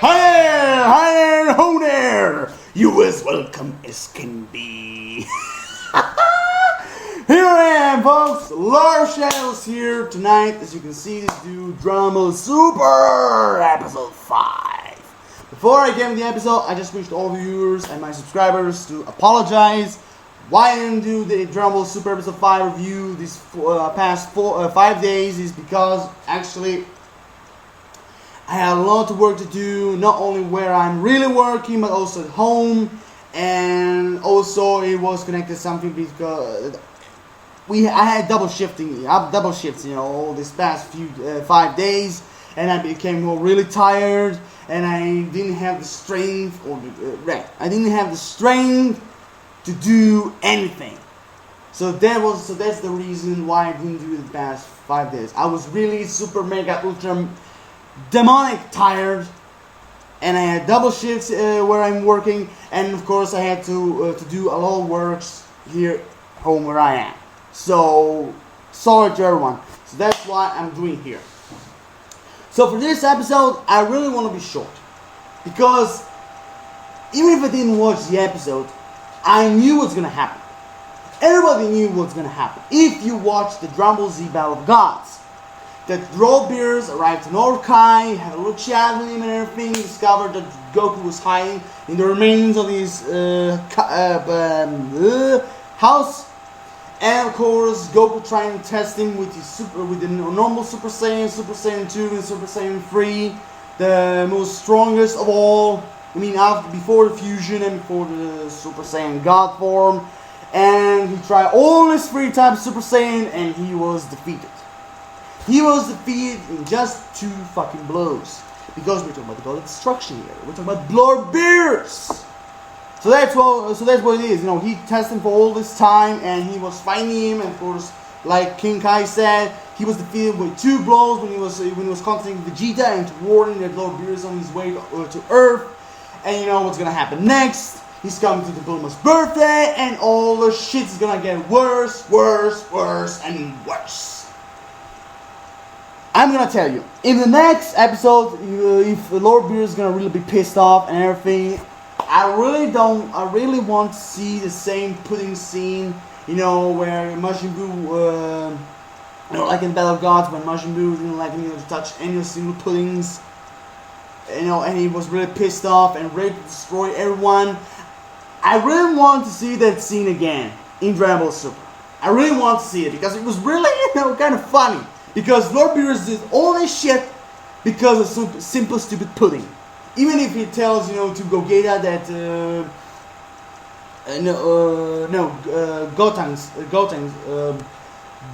Hi there, ho there! You as welcome as can be. Here I am, folks. Lord Shadows here tonight. As you can see, this dude, Drama Super Episode 5. Before I get into the episode, I just wished all the viewers and my subscribers to apologize. Why I didn't do the Drama Super Episode 5 review these past 5 days is because actually I had a lot of work to do, not only where I'm really working, but also at home. And also it was connected to something because I had double shifts, this past few 5 days, and I became really tired, and I didn't have the strength, I didn't have the strength to do anything. So that's the reason why I didn't do the past 5 days. I was really super mega ultra demonic tired, and I had double shifts where I'm working, and of course I had to do a lot of works here home where I am. So sorry to everyone. So that's why I'm doing here. So for this episode, I really want to be short, because even if I didn't watch the episode, I knew what's gonna happen. Everybody knew what's gonna happen. If you watch the Dragon Ball Z Battle of Gods, that Lord Beerus arrived to North Kai, had a little chat with him and everything, discovered that Goku was hiding in the remains of his house, and of course Goku trying to test him with the normal Super Saiyan, Super Saiyan 2, and Super Saiyan 3, the most strongest of all. I mean, before the fusion and before the Super Saiyan God form, and he tried all his 3 types of Super Saiyan, and he was defeated. He was defeated in just 2 fucking blows. Because we're talking about the God of Destruction here. We're talking about Lord Beerus. So that's what it is. He tested him for all this time, and he was fighting him. And of course, like King Kai said, he was defeated with 2 blows when he was contacting Vegeta and warning that Lord Beerus on his way to Earth. And you know what's gonna happen next? He's coming to the Bulma's birthday, and all the shit's gonna get worse, and worse. I'm gonna tell you, in the next episode, if Lord Beerus is gonna really be pissed off and everything, I really want to see the same pudding scene, where Majin Buu, like in Battle of Gods, when Majin Buu didn't like to touch any single puddings, and he was really pissed off and ready to destroy everyone. I really want to see that scene again in Dragon Ball Super. I really want to see it because it was really, kind of funny. Because Lord Beerus did all this shit because of simple stupid pudding. Even if he tells, to Gogeta that,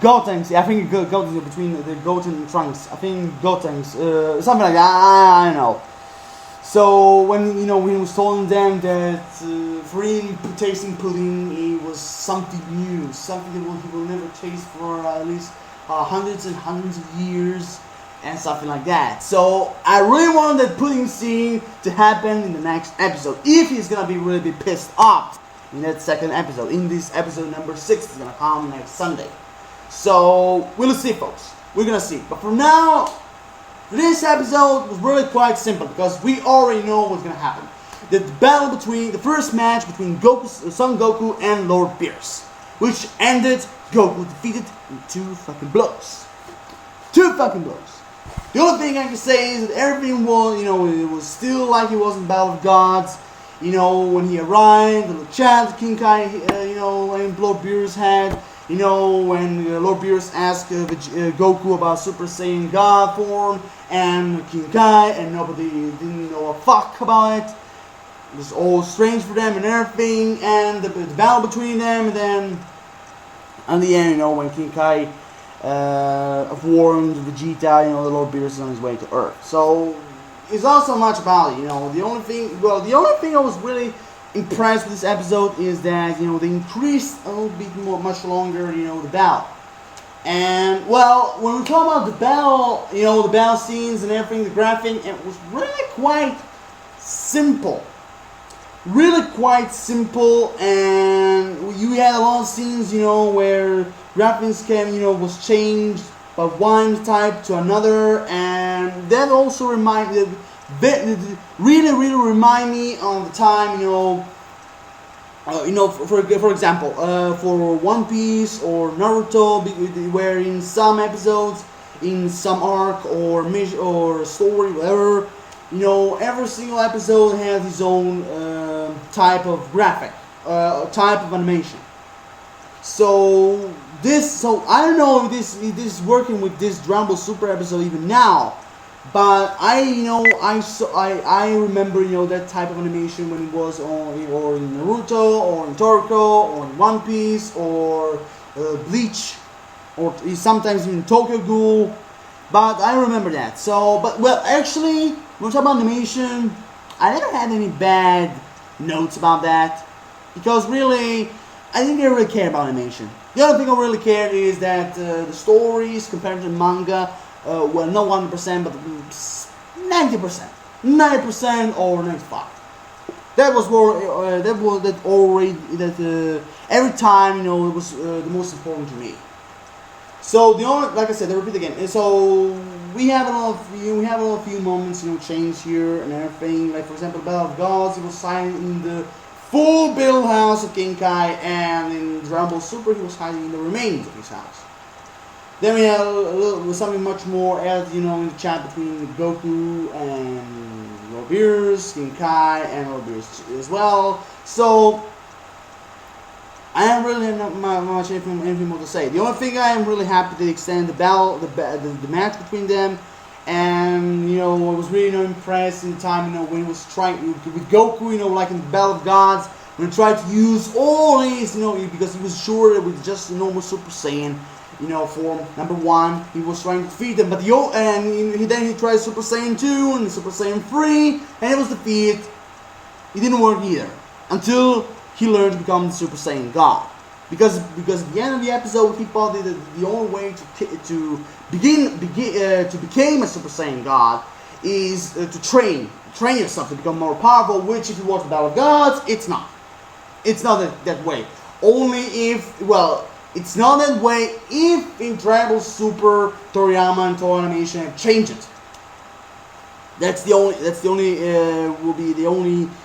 Gotenks, I think Gotenks between the Goten trunks. I think Gotenks, something like that, I don't know. So when, when he was telling them that for him tasting pudding, it was something new, something that he will never taste for at least hundreds and hundreds of years, and something like that. So I really want that pudding scene to happen in the next episode. If he's gonna be really pissed off in that second episode, in this episode number 6, it's gonna come next Sunday. So we'll see, folks. We're gonna see. But for now, this episode was really quite simple because we already know what's gonna happen. The first match between Son Goku and Lord Beerus, which ended Goku defeated in 2 fucking blows. 2 fucking blows. The only thing I can say is that everything was, it was still like it was in Battle of Gods. When he arrived, the little chat King Kai, and Lord Beerus had. When Lord Beerus asked Goku about Super Saiyan God form and King Kai, and nobody didn't know a fuck about it. It was all strange for them and everything, and the battle between them, and then at the end, when King Kai warned Vegeta, the Lord Beerus is on his way to Earth. So it's not so much about it, The only thing I was really impressed with this episode is that they increased a little bit much longer, the battle. And well, when we talk about the battle, the battle scenes and everything, the graphic, it was really quite simple. Really quite simple, and you had a lot of scenes, where graphics was changed by one type to another, and that also reminded really, really remind me of the time, for example, for One Piece or Naruto, where in some episodes, in some arc or mission or story, whatever, every single episode has its own type of graphic, type of animation. So I don't know if this is working with this Dragon Ball Super episode even now, but I remember that type of animation when it was on or in Naruto or in Toriko or in One Piece or Bleach or sometimes in Tokyo Ghoul, but I remember that. So, actually, when we talk about animation, I never had any bad notes about that because really, I didn't really care about animation. The other thing I really cared is that the stories compared to the manga, well, not 100%, but 90%, 90% or 95%. That was more. Every time it was the most important to me. So like I said, I repeat again. So we have a few moments, change here and everything. Like for example, Battle of Gods, it was signed in the full build house of King Kai, and in Dragon Ball Super he was hiding in the remains of his house. Then we had something much more added, in the chat between Goku and Lord Beerus, King Kai, and Lord Beerus as well. So I don't really have not much anything more to say. The only thing I am really happy they extended the match between them. And I was really impressed in the time when he was trying with Goku, like in the Battle of Gods, when he tried to use all his, because he was sure that with just normal Super Saiyan, form number 1, he was trying to defeat them. But then he tried Super Saiyan 2 and Super Saiyan 3, and it was defeated. It didn't work either until he learned to become the Super Saiyan God. Because at the end of the episode, he thought that the only way to become a Super Saiyan God is to train yourself to become more powerful. Which, if you watch the Battle of Gods, it's not. It's not that way. Only if it's not that way if in Dragon Ball Super Toriyama and Toei Animation have changed it. That's the only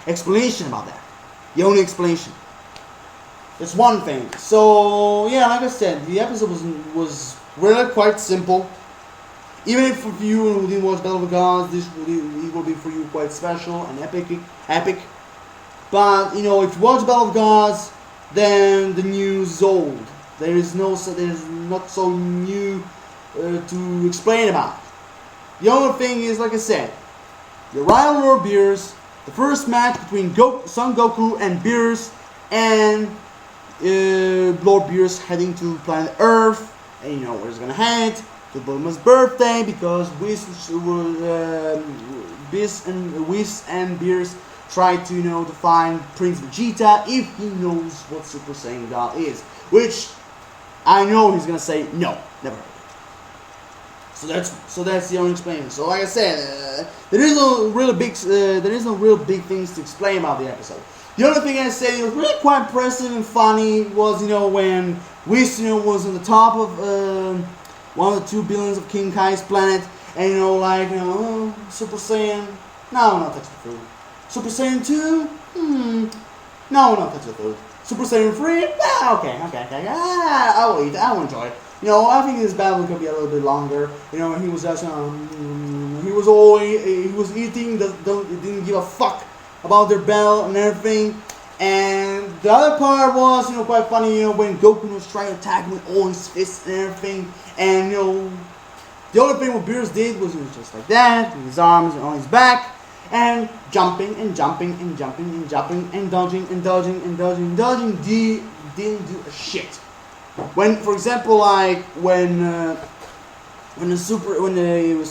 explanation about that. The only explanation. That's one thing. So yeah, like I said, the episode was really quite simple. Even if for you who didn't watch Battle of the Gods, this will be for you quite special and epic. But if you watch Battle of the Gods, then the news is old. There's not so new to explain about. The only thing is, like I said, the Royal Lord Beerus, the first match between Son Goku and Beerus, and Lord Beerus heading to planet Earth, and where he's gonna head to Bulma's birthday because Whis and Beerus try to find Prince Vegeta if he knows what Super Saiyan God is, which I know he's gonna say no, never heard. So that's the only explanation. So like I said, there is no real big things to explain about the episode. The only thing I said it was really quite impressive and funny was when Whis was on the top of one of the 2 billions of King Kai's planet, and Super Saiyan, no, we're not touching the food. Super Saiyan 2, no, we're not touching the food. Super Saiyan 3, okay, I'll eat, I'll enjoy it. I think this battle could be a little bit longer. He was just, he was eating, didn't give a fuck about their battle and everything. And the other part was, quite funny, when Goku was trying to attack him with all his fists and everything. And, the only thing what Beerus did was he was just like that, with his arms on his back, and jumping and jumping and jumping and jumping and dodging and dodging and dodging and dodging. Didn't do a shit. When, for example, like when it was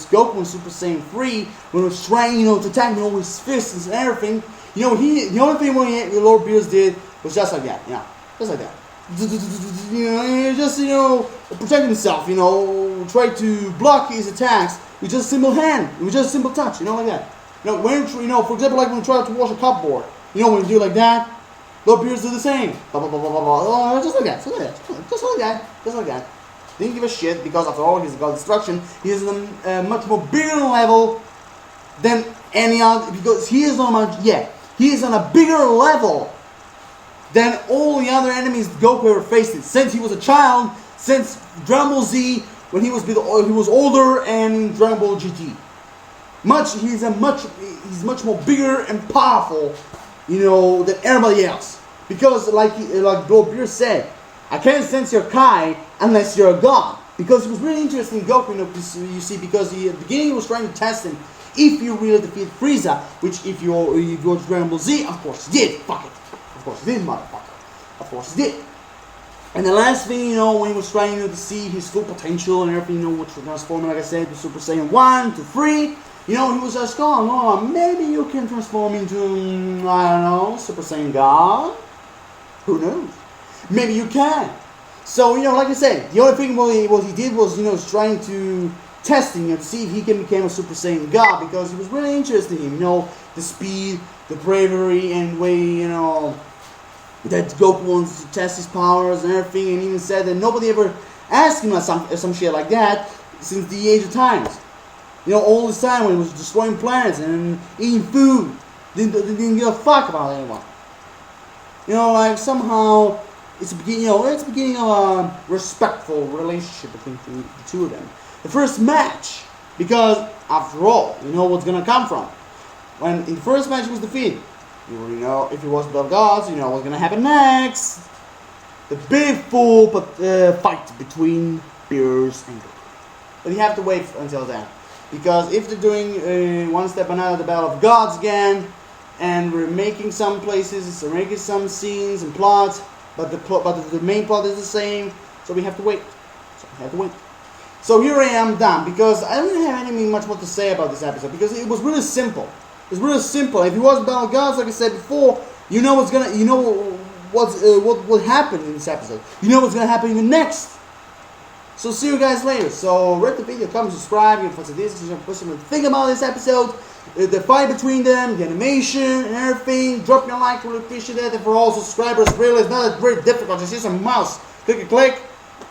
Goku in Super Saiyan 3, when he was trying, to attack with all his fists and everything, the only thing when Lord Beerus did was just like that, just like that. Just protecting himself, try to block his attacks with just a simple hand, with just a simple touch, like that. When for example, like when you try to wash a cupboard, when you do like that, Lord Beerus do the same. Blah, blah, blah, blah, blah, blah. Just like that. Didn't give a shit because after all, he's got destruction. He's on a much more bigger level than any other, because he is on a bigger level than all the other enemies Goku ever faced. Since he was a child, since Dragon Ball Z, when he was older, and Dragon Ball GT. He's much more bigger and powerful, than everybody else. Because like Bro Beer said, I can't sense your Kai unless you're a god. Because it was really interesting, Goku, you see, because at the beginning he was trying to test him if you really defeat Frieza, which if you go to Dragon Ball Z, of course he did. Fuck it. Of course he did, motherfucker. Of course he did. And the last thing, when he was trying to see his full potential and everything, which was transforming, like I said, to Super Saiyan 1 to 3, he was just going, oh, maybe you can transform into, I don't know, Super Saiyan God? Who knows? Maybe you can. So, like I said, the only thing what he did was, trying to test him, to see if he can become a Super Saiyan God, because it was really interesting in him, the speed, the bravery, and the way, that Goku wants to test his powers and everything, and even said that nobody ever asked him some shit like that since the age of times. All this time when he was destroying planets and eating food, didn't give a fuck about anyone. Like somehow it's the beginning of a respectful relationship between the two of them. The first match, because after all, what's gonna come from. When in the first match he was defeated, you already know if he was above gods, what's gonna happen next. The big full fight between Beerus and Goku. But you have to wait until then. Because if they're doing one step another, the Battle of Gods again, and we're making some places, we're making some scenes and plots, but the main plot is the same, so we have to wait. So here I am done, because I don't really have anything much more to say about this episode, because it was really simple. It's really simple. If it was Battle of Gods, like I said before, what will happen in this episode. What's gonna happen even next. So see you guys later. So rate the video, comment, subscribe, give us a think about this episode, the fight between them, the animation and everything. Drop your like, really appreciate it. And for all subscribers, really, it's not very difficult. Just use a mouse, click.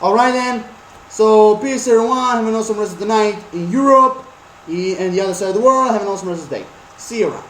Alright then. So peace everyone. Have an awesome rest of the night in Europe and the other side of the world. Have an awesome rest of the day. See you around.